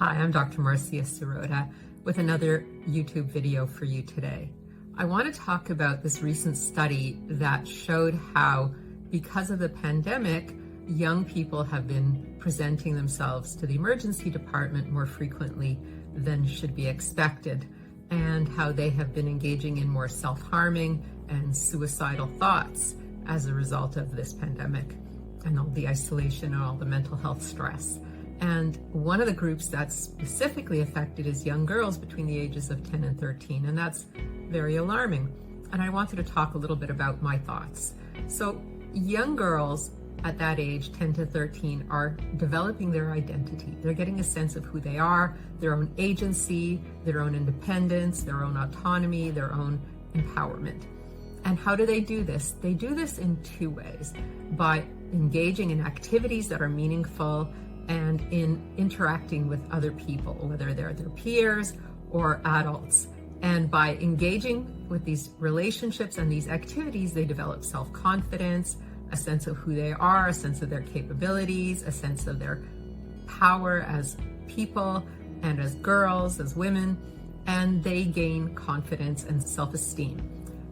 Hi, I'm Dr. Marcia Sirota with another YouTube video for you today. I want to talk about this recent study that showed how, because of the pandemic, young people have been presenting themselves to the emergency department more frequently than should be expected, and how they have been engaging in more self-harming and suicidal thoughts as a result of this pandemic and all the isolation and all the mental health stress. And one of the groups that's specifically affected is young girls between the ages of 10 and 13, and that's very alarming. And I wanted to talk a little bit about my thoughts. So young girls at that age, 10 to 13, are developing their identity. They're getting a sense of who they are, their own agency, their own independence, their own autonomy, their own empowerment. And how do they do this? They do this in two ways: by engaging in activities that are meaningful and in interacting with other people, whether they're their peers or adults. And by engaging with these relationships and these activities, they develop self-confidence, a sense of who they are, a sense of their capabilities, a sense of their power as people and as girls, as women, and they gain confidence and self-esteem.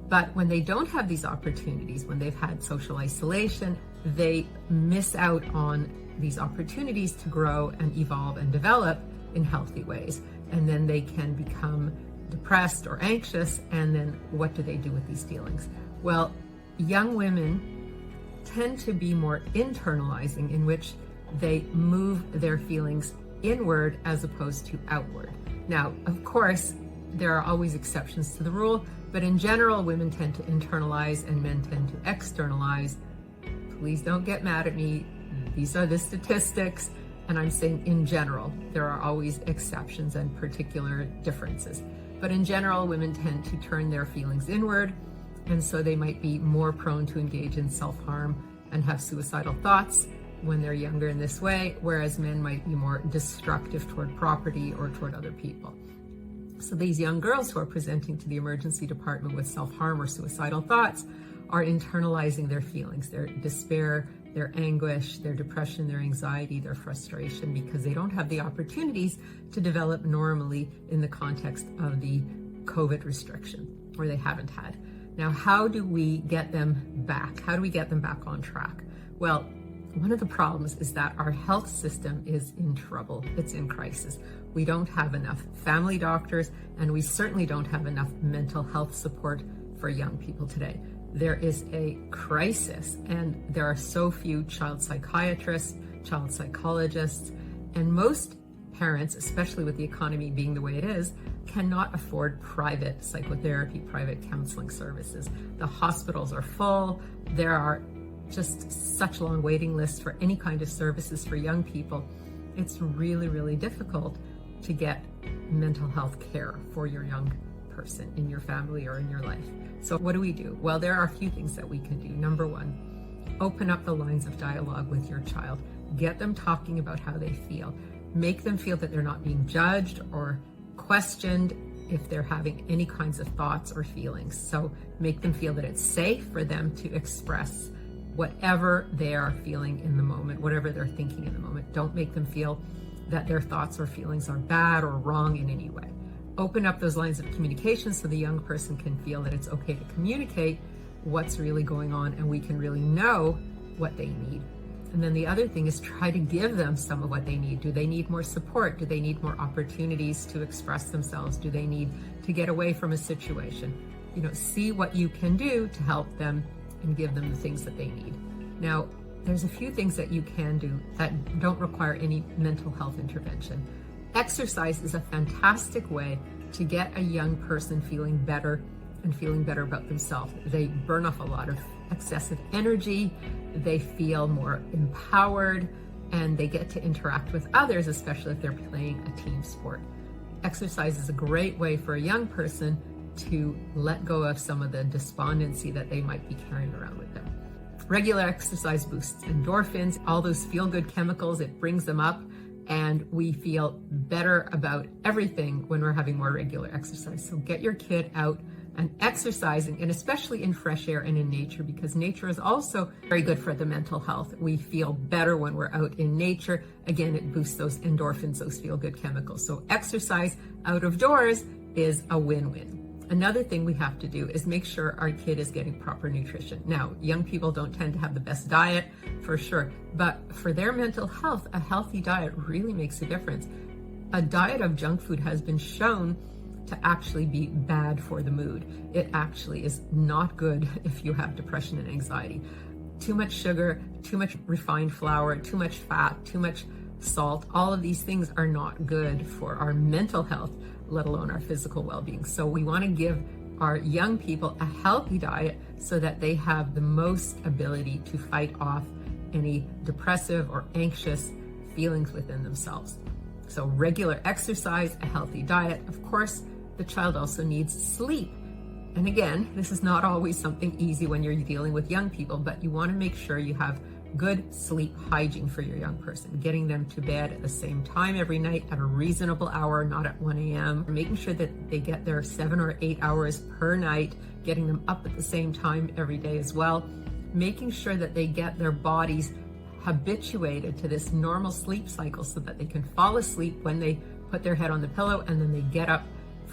But when they don't have these opportunities, when they've had social isolation, they miss out on these opportunities to grow and evolve and develop in healthy ways. And then they can become depressed or anxious. And then what do they do with these feelings? Well, young women tend to be more internalizing, in which they move their feelings inward as opposed to outward. Now, of course, there are always exceptions to the rule, but in general, women tend to internalize and men tend to externalize. Please don't get mad at me. These are the statistics, and I'm saying in general. There are always exceptions and particular differences. But in general, women tend to turn their feelings inward, and so they might be more prone to engage in self-harm and have suicidal thoughts when they're younger in this way, whereas men might be more destructive toward property or toward other people. So these young girls who are presenting to the emergency department with self-harm or suicidal thoughts are internalizing their feelings, their despair, their anguish, their depression, their anxiety, their frustration, because they don't have the opportunities to develop normally in the context of the COVID restriction, or they haven't had. Now, how do we get them back? How do we get them back on track? Well, one of the problems is that our health system is in trouble. It's in crisis. We don't have enough family doctors, and we certainly don't have enough mental health support for young people today. There is a crisis, and there are so few child psychiatrists, child psychologists, and most parents, especially with the economy being the way it is, cannot afford private psychotherapy, private counseling services. The hospitals are full. There are just such long waiting lists for any kind of services for young people. It's really, really difficult to get mental health care for your young person in your family or in your life. So what do we do? Well, there are a few things that we can do. Number one, open up the lines of dialogue with your child. Get them talking about how they feel. Make them feel that they're not being judged or questioned if they're having any kinds of thoughts or feelings. So make them feel that it's safe for them to express whatever they are feeling in the moment, whatever they're thinking in the moment. Don't make them feel that their thoughts or feelings are bad or wrong in any way. Open up those lines of communication so the young person can feel that it's okay to communicate what's really going on, and we can really know what they need. And then the other thing is try to give them some of what they need. Do they need more support? Do they need more opportunities to express themselves? Do they need to get away from a situation? See what you can do to help them and give them the things that they need. Now, there's a few things that you can do that don't require any mental health intervention. Exercise is a fantastic way to get a young person feeling better and feeling better about themselves. They burn off a lot of excessive energy, they feel more empowered, and they get to interact with others, especially if they're playing a team sport. Exercise is a great way for a young person to let go of some of the despondency that they might be carrying around with them. Regular exercise boosts endorphins, all those feel-good chemicals. It brings them up, and we feel better about everything when we're having more regular exercise. So get your kid out and exercising, and especially in fresh air and in nature, because nature is also very good for the mental health. We feel better when we're out in nature. Again, it boosts those endorphins, those feel-good chemicals. So exercise out of doors is a win-win. Another thing we have to do is make sure our kid is getting proper nutrition. Now, young people don't tend to have the best diet, for sure, but for their mental health, a healthy diet really makes a difference. A diet of junk food has been shown to actually be bad for the mood. It actually is not good if you have depression and anxiety. Too much sugar, too much refined flour, too much fat, too much salt, all of these things are not good for our mental health, let alone our physical well-being. So we want to give our young people a healthy diet so that they have the most ability to fight off any depressive or anxious feelings within themselves. So regular exercise, a healthy diet. Of course, the child also needs sleep. And again, this is not always something easy when you're dealing with young people, but you want to make sure you have good sleep hygiene for your young person, getting them to bed at the same time every night at a reasonable hour, not at 1 a.m., making sure that they get their 7 or 8 hours per night, getting them up at the same time every day as well, making sure that they get their bodies habituated to this normal sleep cycle so that they can fall asleep when they put their head on the pillow and then they get up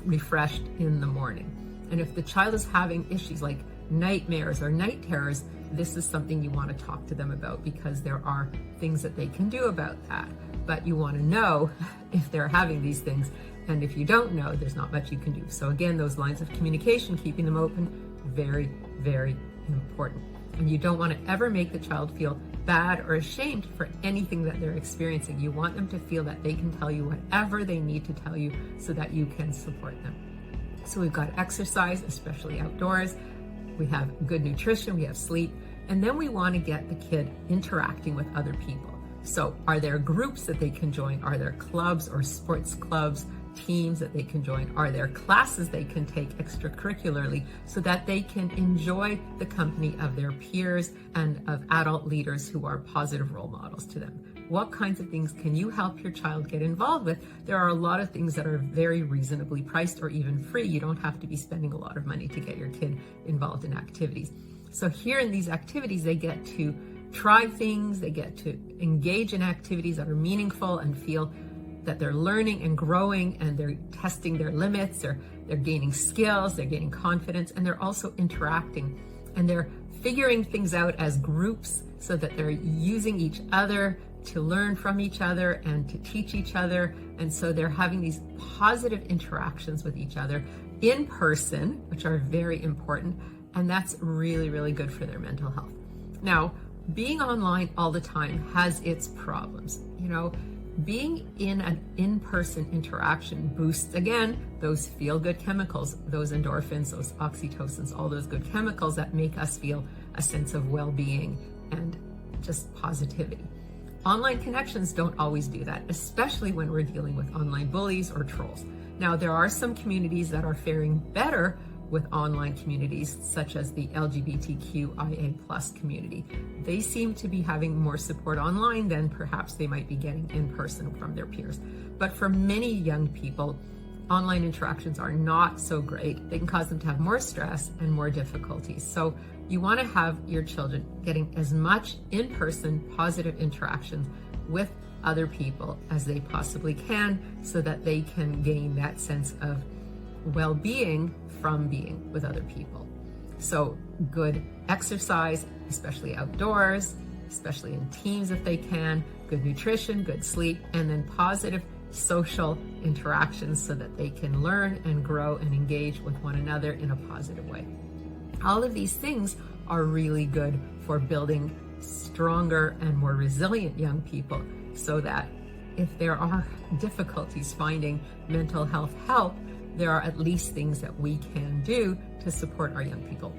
refreshed in the morning. And if the child is having issues like nightmares or night terrors, this is something you want to talk to them about, because there are things that they can do about that. But you want to know if they're having these things. And if you don't know, there's not much you can do. So again, those lines of communication, keeping them open, very, very important. And you don't want to ever make the child feel bad or ashamed for anything that they're experiencing. You want them to feel that they can tell you whatever they need to tell you so that you can support them. So we've got exercise, especially outdoors. We have good nutrition, we have sleep, and then we want to get the kid interacting with other people. So are there groups that they can join? Are there clubs or sports clubs, teams that they can join? Are there classes they can take extracurricularly so that they can enjoy the company of their peers and of adult leaders who are positive role models to them? What kinds of things can you help your child get involved with? There are a lot of things that are very reasonably priced or even free. You don't have to be spending a lot of money to get your kid involved in activities. So here in these activities, they get to try things, they get to engage in activities that are meaningful and feel that they're learning and growing, and they're testing their limits, or they're gaining skills, they're gaining confidence, and they're also interacting, and they're figuring things out as groups so that they're using each other to learn from each other and to teach each other. And so they're having these positive interactions with each other in person, which are very important. And that's really, really good for their mental health. Now, being online all the time has its problems. You know, being in an in-person interaction boosts, again, those feel-good chemicals, those endorphins, those oxytocins, all those good chemicals that make us feel a sense of well-being and just positivity. Online connections don't always do that, especially when we're dealing with online bullies or trolls. Now, there are some communities that are faring better with online communities, such as the LGBTQIA+ community. They seem to be having more support online than perhaps they might be getting in person from their peers. But for many young people, online interactions are not so great. They can cause them to have more stress and more difficulties. So you want to have your children getting as much in-person positive interactions with other people as they possibly can, so that they can gain that sense of well-being from being with other people. So good exercise, especially outdoors, especially in teams if they can, good nutrition, good sleep, and then positive social interactions so that they can learn and grow and engage with one another in a positive way. All of these things are really good for building stronger and more resilient young people, so that if there are difficulties finding mental health help, there are at least things that we can do to support our young people.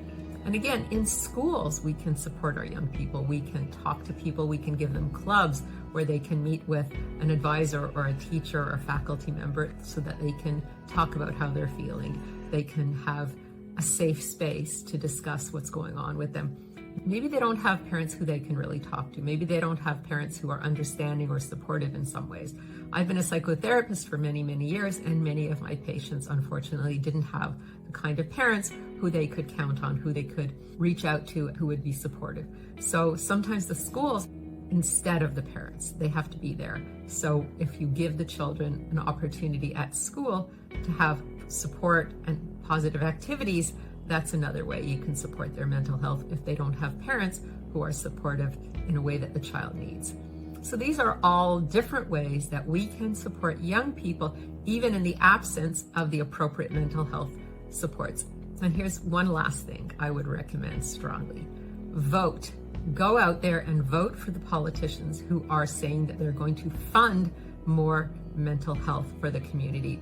And again, in schools, we can support our young people. We can talk to people. We can give them clubs where they can meet with an advisor or a teacher or a faculty member so that they can talk about how they're feeling. They can have a safe space to discuss what's going on with them. Maybe they don't have parents who they can really talk to. Maybe they don't have parents who are understanding or supportive in some ways. I've been a psychotherapist for many, many years, and many of my patients, unfortunately, didn't have the the kind of parents who they could count on, who they could reach out to, who would be supportive. So sometimes the schools, instead of the parents, they have to be there. So if you give the children an opportunity at school to have support and positive activities, that's another way you can support their mental health if they don't have parents who are supportive in a way that the child needs. So these are all different ways that we can support young people, even in the absence of the appropriate mental health supports. And here's one last thing I would recommend strongly. Vote. Go out there and vote for the politicians who are saying that they're going to fund more mental health for the community.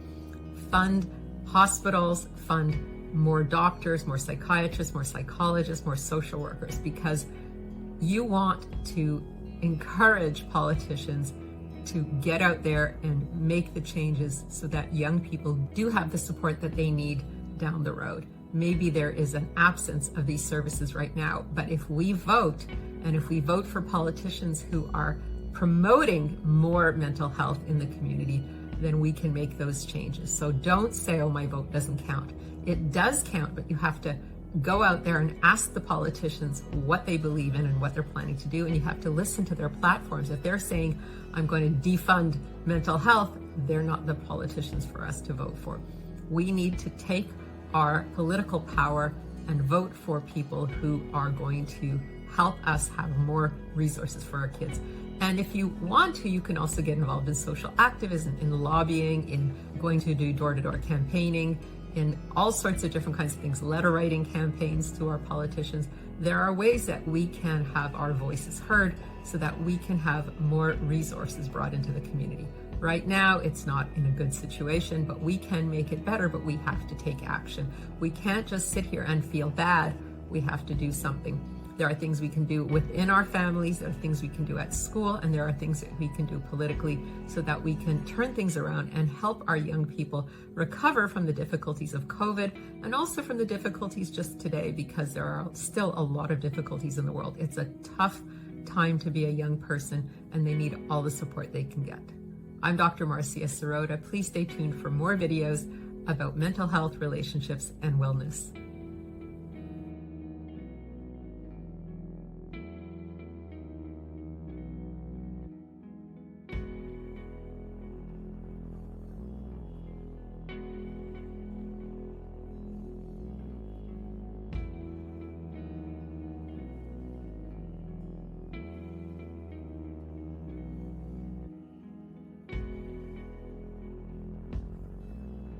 Fund hospitals, fund more doctors, more psychiatrists, more psychologists, more social workers, because you want to encourage politicians to get out there and make the changes so that young people do have the support that they need down the road. Maybe there is an absence of these services right now, but if we vote, and if we vote for politicians who are promoting more mental health in the community, then we can make those changes. So don't say, oh, my vote doesn't count. It does count, but you have to go out there and ask the politicians what they believe in and what they're planning to do, and you have to listen to their platforms. If they're saying, I'm going to defund mental health, they're not the politicians for us to vote for. We need to take our political power and vote for people who are going to help us have more resources for our kids. And if you want to, you can also get involved in social activism, in lobbying, in going to do door-to-door campaigning, in all sorts of different kinds of things, letter writing campaigns to our politicians. There are ways that we can have our voices heard so that we can have more resources brought into the community. Right now, it's not in a good situation, but we can make it better, but we have to take action. We can't just sit here and feel bad. We have to do something. There are things we can do within our families, there are things we can do at school, and there are things that we can do politically so that we can turn things around and help our young people recover from the difficulties of COVID and also from the difficulties just today, because there are still a lot of difficulties in the world. It's a tough time to be a young person, and they need all the support they can get. I'm Dr. Marcia Sirota. Please stay tuned for more videos about mental health, relationships, and wellness.